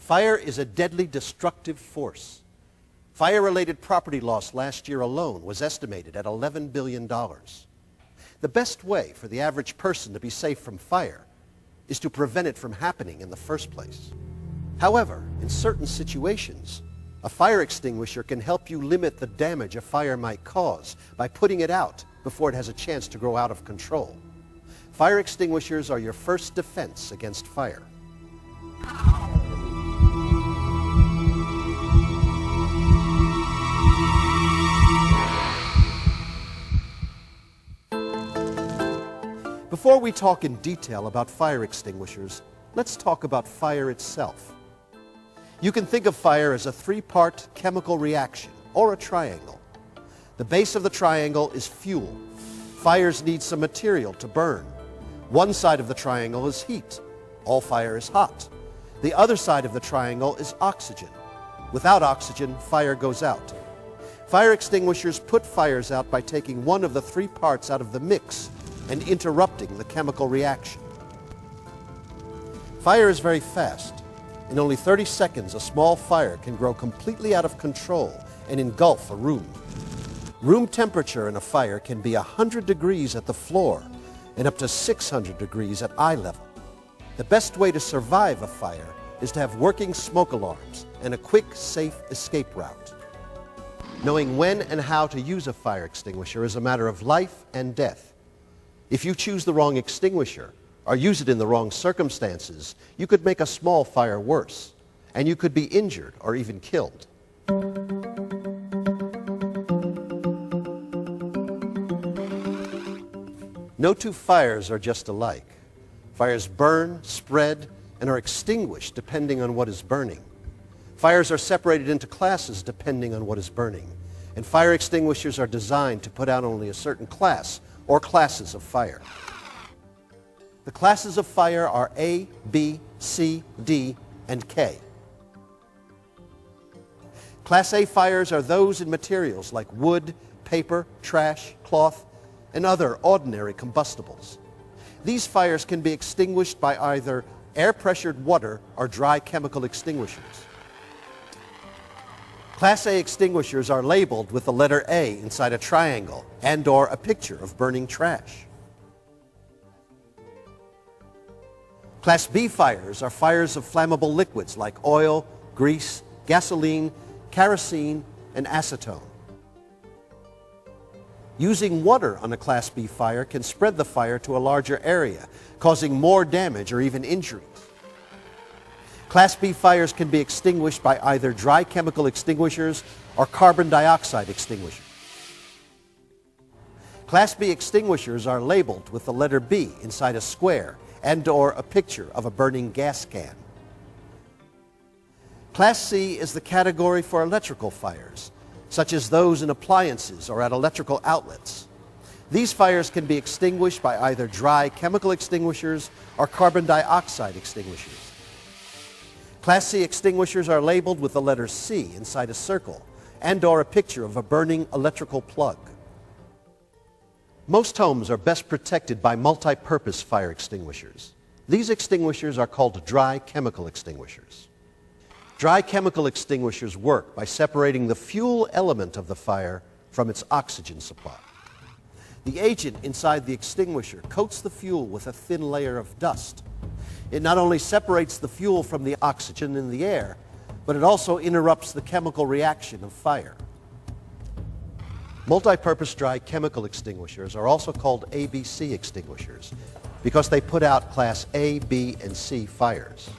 Fire is a deadly destructive force. Fire-related property loss last year alone was estimated at $11 billion. The best way for the average person to be safe from fire is to prevent it from happening in the first place. However, in certain situations, a fire extinguisher can help you limit the damage a fire might cause by putting it out before it has a chance to grow out of control. Fire extinguishers are your first defense against fire. Before we talk in detail about fire extinguishers, let's talk about fire itself. You can think of fire as a three-part chemical reaction, or a triangle. The base of the triangle is fuel. Fires need some material to burn. One side of the triangle is heat. All fire is hot. The other side of the triangle is oxygen. Without oxygen, fire goes out. Fire extinguishers put fires out by taking one of the three parts out of the mix and interrupting the chemical reaction. Fire is very fast. In only 30 seconds, a small fire can grow completely out of control and engulf a room. Room temperature in a fire can be 100 degrees at the floor and up to 600 degrees at eye level. The best way to survive a fire is to have working smoke alarms and a quick, safe escape route. Knowing when and how to use a fire extinguisher is a matter of life and death. If you choose the wrong extinguisher or use it in the wrong circumstances, you could make a small fire worse, and you could be injured or even killed. No two fires are just alike. Fires burn, spread, and are extinguished depending on what is burning. Fires are separated into classes depending on what is burning, and fire extinguishers are designed to put out only a certain class or classes of fire. The classes of fire are A, B, C, D, and K. Class A fires are those in materials like wood, paper, trash, cloth, and other ordinary combustibles. These fires can be extinguished by either air-pressured water or dry chemical extinguishers. Class A extinguishers are labeled with the letter A inside a triangle and/or a picture of burning trash. Class B fires are fires of flammable liquids like oil, grease, gasoline, kerosene, and acetone. Using water on a Class B fire can spread the fire to a larger area, causing more damage or even injuries. Class B fires can be extinguished by either dry chemical extinguishers or carbon dioxide extinguishers. Class B extinguishers are labeled with the letter B inside a square and/or a picture of a burning gas can. Class C is the category for electrical fires, such as those in appliances or at electrical outlets. These fires can be extinguished by either dry chemical extinguishers or carbon dioxide extinguishers. Class C extinguishers are labeled with the letter C inside a circle and/or a picture of a burning electrical plug. Most homes are best protected by multi-purpose fire extinguishers. These extinguishers are called dry chemical extinguishers. Dry chemical extinguishers work by separating the fuel element of the fire from its oxygen supply. The agent inside the extinguisher coats the fuel with a thin layer of dust. It not only separates the fuel from the oxygen in the air, but it also interrupts the chemical reaction of fire. Multi-purpose dry chemical extinguishers are also called ABC extinguishers because they put out Class A, B, and C fires.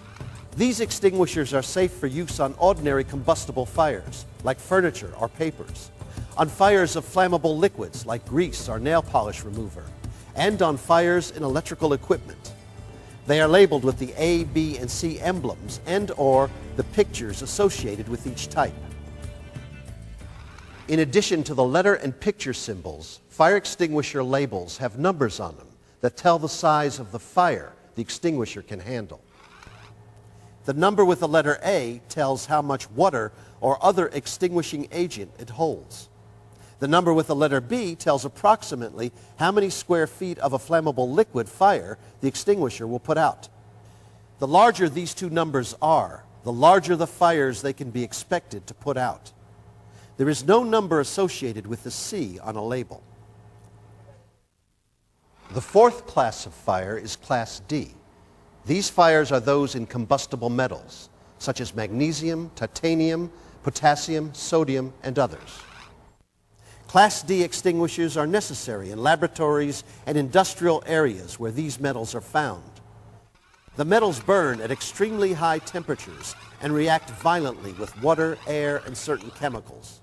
These extinguishers are safe for use on ordinary combustible fires, like furniture or papers, on fires of flammable liquids like grease or nail polish remover, and on fires in electrical equipment. They are labeled with the A, B, and C emblems and/or the pictures associated with each type. In addition to the letter and picture symbols, fire extinguisher labels have numbers on them that tell the size of the fire the extinguisher can handle. The number with the letter A tells how much water or other extinguishing agent it holds. The number with the letter B tells approximately how many square feet of a flammable liquid fire the extinguisher will put out. The larger these two numbers are, the larger the fires they can be expected to put out. There is no number associated with the C on a label. The fourth class of fire is Class D. These fires are those in combustible metals, such as magnesium, titanium, potassium, sodium, and others. Class D extinguishers are necessary in laboratories and industrial areas where these metals are found. The metals burn at extremely high temperatures and react violently with water, air, and certain chemicals.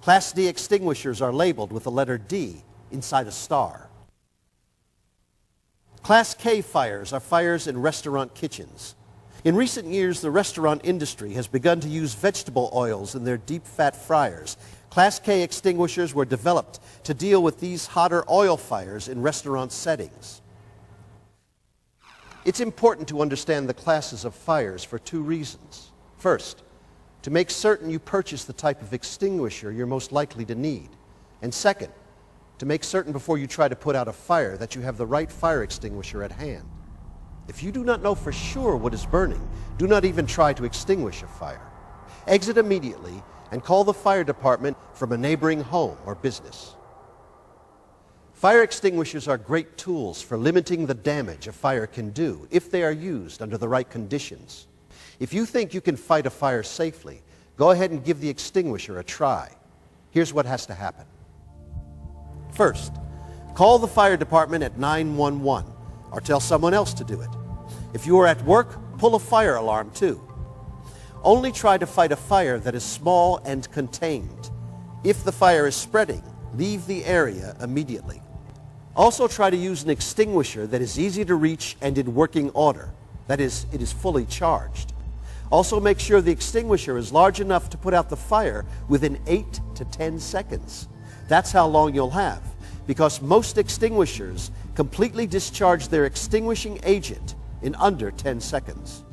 Class D extinguishers are labeled with the letter D inside a star. Class K fires are fires in restaurant kitchens. In recent years, the restaurant industry has begun to use vegetable oils in their deep fat fryers. Class K extinguishers were developed to deal with these hotter oil fires in restaurant settings. It's important to understand the classes of fires for two reasons. First, to make certain you purchase the type of extinguisher you're most likely to need. And second, to make certain before you try to put out a fire that you have the right fire extinguisher at hand. If you do not know for sure what is burning, do not even try to extinguish a fire. Exit immediately and call the fire department from a neighboring home or business. Fire extinguishers are great tools for limiting the damage a fire can do if they are used under the right conditions. If you think you can fight a fire safely, go ahead and give the extinguisher a try. Here's what has to happen. First, call the fire department at 911 or tell someone else to do it. If you are at work, pull a fire alarm too. Only try to fight a fire that is small and contained. If the fire is spreading, leave the area immediately. Also try to use an extinguisher that is easy to reach and in working order. That is, it is fully charged. Also make sure the extinguisher is large enough to put out the fire within 8 to 10 seconds. That's how long you'll have, because most extinguishers completely discharge their extinguishing agent in under 10 seconds.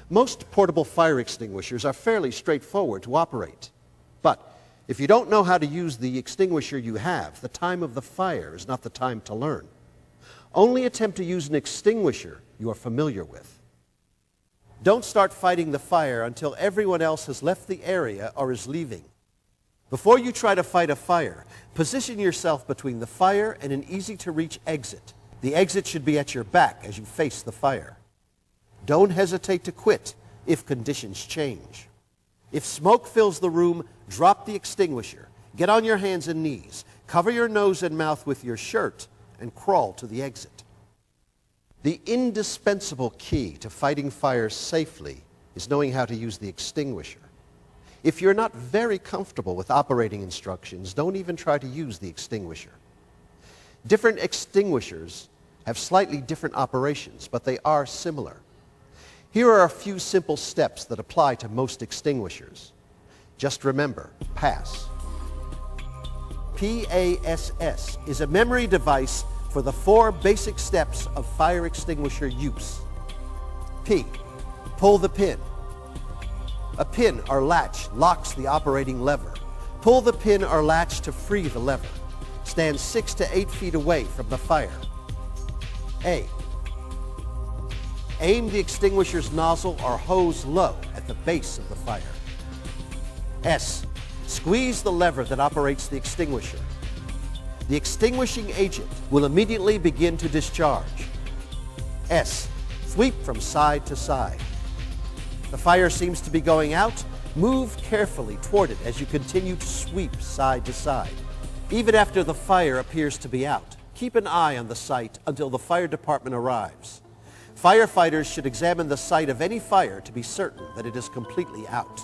Most portable fire extinguishers are fairly straightforward to operate. But if you don't know how to use the extinguisher you have, the time of the fire is not the time to learn. Only attempt to use an extinguisher you are familiar with. Don't start fighting the fire until everyone else has left the area or is leaving. Before you try to fight a fire, position yourself between the fire and an easy-to-reach exit. The exit should be at your back as you face the fire. Don't hesitate to quit if conditions change. If smoke fills the room, drop the extinguisher. Get on your hands and knees. Cover your nose and mouth with your shirt and crawl to the exit. The indispensable key to fighting fires safely is knowing how to use the extinguisher. If you're not very comfortable with operating instructions, don't even try to use the extinguisher. Different extinguishers have slightly different operations, but they are similar. Here are a few simple steps that apply to most extinguishers. Just remember, PASS. PASS is a memory device for the 4 basic steps of fire extinguisher use. P, pull the pin. A pin or latch locks the operating lever. Pull the pin or latch to free the lever. Stand 6 to 8 feet away from the fire. A, aim the extinguisher's nozzle or hose low at the base of the fire. S, squeeze the lever that operates the extinguisher. The extinguishing agent will immediately begin to discharge. S, sweep from side to side. The fire seems to be going out. Move carefully toward it as you continue to sweep side to side. Even after the fire appears to be out, keep an eye on the site until the fire department arrives. Firefighters should examine the site of any fire to be certain that it is completely out.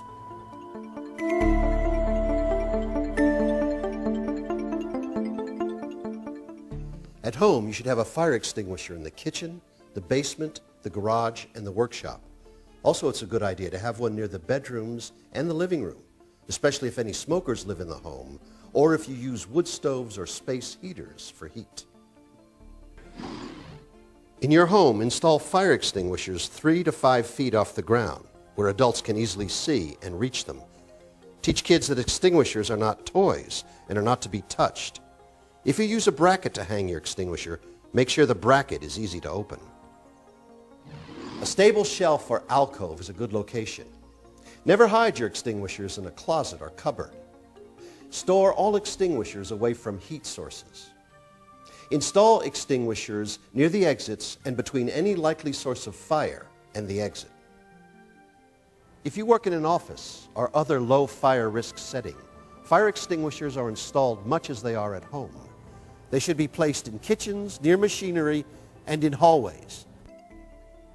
At home, you should have a fire extinguisher in the kitchen, the basement, the garage, and the workshop. Also, it's a good idea to have one near the bedrooms and the living room, especially if any smokers live in the home, or if you use wood stoves or space heaters for heat. In your home, install fire extinguishers 3 to 5 feet off the ground, where adults can easily see and reach them. Teach kids that extinguishers are not toys and are not to be touched. If you use a bracket to hang your extinguisher, make sure the bracket is easy to open. A stable shelf or alcove is a good location. Never hide your extinguishers in a closet or cupboard. Store all extinguishers away from heat sources. Install extinguishers near the exits and between any likely source of fire and the exit. If you work in an office or other low fire risk setting, fire extinguishers are installed much as they are at home. They should be placed in kitchens, near machinery, and in hallways.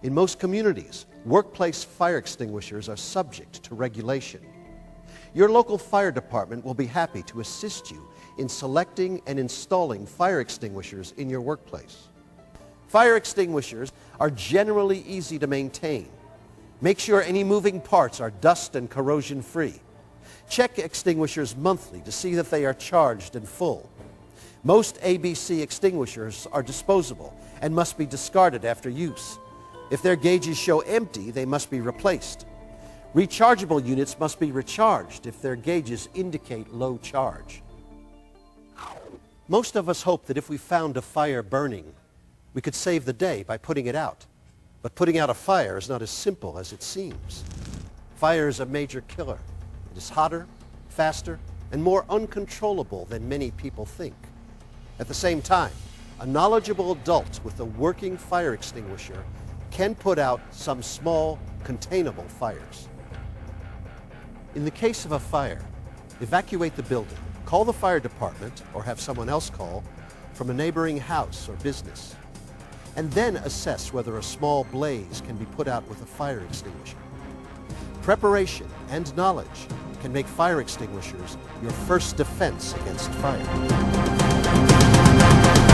In most communities, workplace fire extinguishers are subject to regulation. Your local fire department will be happy to assist you in selecting and installing fire extinguishers in your workplace. Fire extinguishers are generally easy to maintain. Make sure any moving parts are dust and corrosion free. Check extinguishers monthly to see that they are charged and full. Most ABC extinguishers are disposable and must be discarded after use. If their gauges show empty, they must be replaced. Rechargeable units must be recharged if their gauges indicate low charge. Most of us hope that if we found a fire burning, we could save the day by putting it out. But putting out a fire is not as simple as it seems. Fire is a major killer. It is hotter, faster, and more uncontrollable than many people think. At the same time, a knowledgeable adult with a working fire extinguisher can put out some small, containable fires. In the case of a fire, evacuate the building. Call the fire department, or have someone else call, from a neighboring house or business. And then assess whether a small blaze can be put out with a fire extinguisher. Preparation and knowledge can make fire extinguishers your first defense against fire.